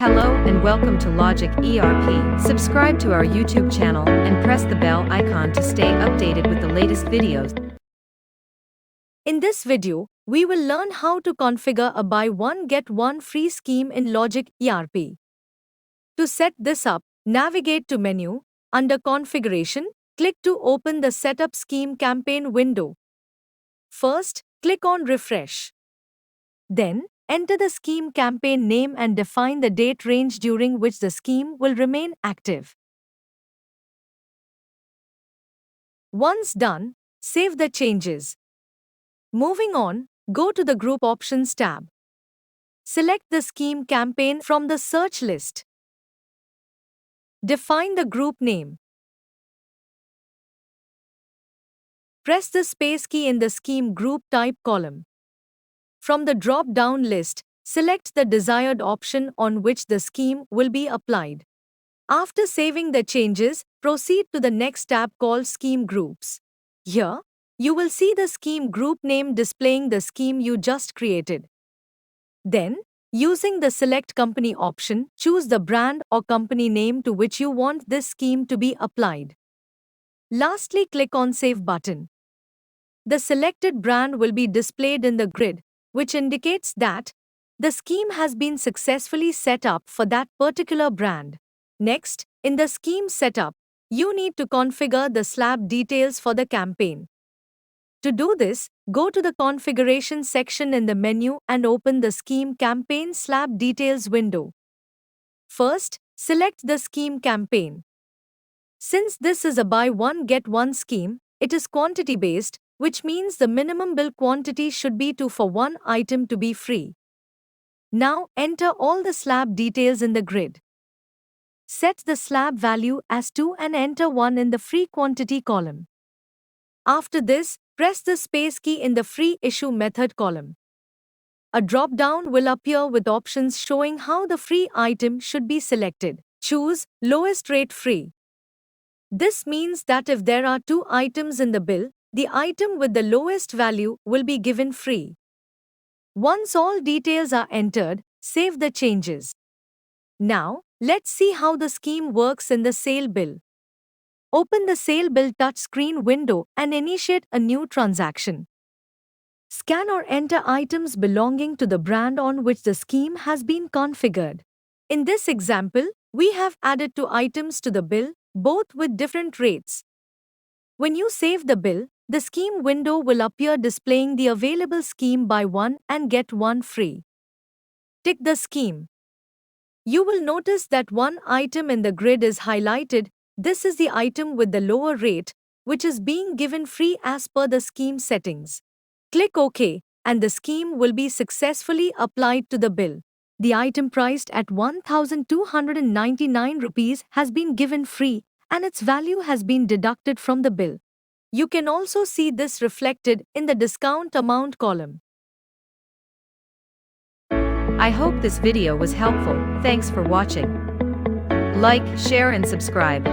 Hello and welcome to Logic ERP. Subscribe to our YouTube channel and press the bell icon to stay updated with the latest videos. In this video, we will learn how to configure a buy one get one free scheme in Logic ERP. To set this up, navigate to Menu. Under Configuration, click to open the Setup Scheme campaign window. First, click on Refresh. Then, enter the scheme campaign name and define the date range during which the scheme will remain active. Once done, save the changes. Moving on, go to the Group Options tab. Select the scheme campaign from the search list. Define the group name. Press the space key in the scheme group type column. From the drop-down list, select the desired option on which the scheme will be applied. After saving the changes, proceed to the next tab called Scheme Groups. Here, you will see the scheme group name displaying the scheme you just created. Then, using the Select Company option, choose the brand or company name to which you want this scheme to be applied. Lastly, click on Save button. The selected brand will be displayed in the grid, which indicates that the scheme has been successfully set up for that particular brand. Next, in the scheme setup, you need to configure the slab details for the campaign. To do this, go to the Configuration section in the menu and open the Scheme Campaign Slab Details window. First, select the scheme campaign. Since this is a buy one get one scheme, it is quantity-based, which means the minimum bill quantity should be 2 for one item to be free. Now enter all the slab details in the grid. Set the slab value as 2 and enter 1 in the free quantity column. After this, press the space key in the free issue method column. A drop-down will appear with options showing how the free item should be selected. Choose lowest rate free. This means that if there are 2 items in the bill, the item with the lowest value will be given free. Once all details are entered, save the changes. Now, let's see how the scheme works in the sale bill. Open the sale bill touchscreen window and initiate a new transaction. Scan or enter items belonging to the brand on which the scheme has been configured. In this example, we have added 2 items to the bill, both with different rates. When you save the bill, the scheme window will appear displaying the available scheme buy one and get one free. Tick the scheme. You will notice that one item in the grid is highlighted. This is the item with the lower rate, which is being given free as per the scheme settings. Click OK, and the scheme will be successfully applied to the bill. The item priced at 1,299 rupees has been given free, and its value has been deducted from the bill. You can also see this reflected in the discount amount column. I hope this video was helpful. Thanks for watching. Like, share and subscribe.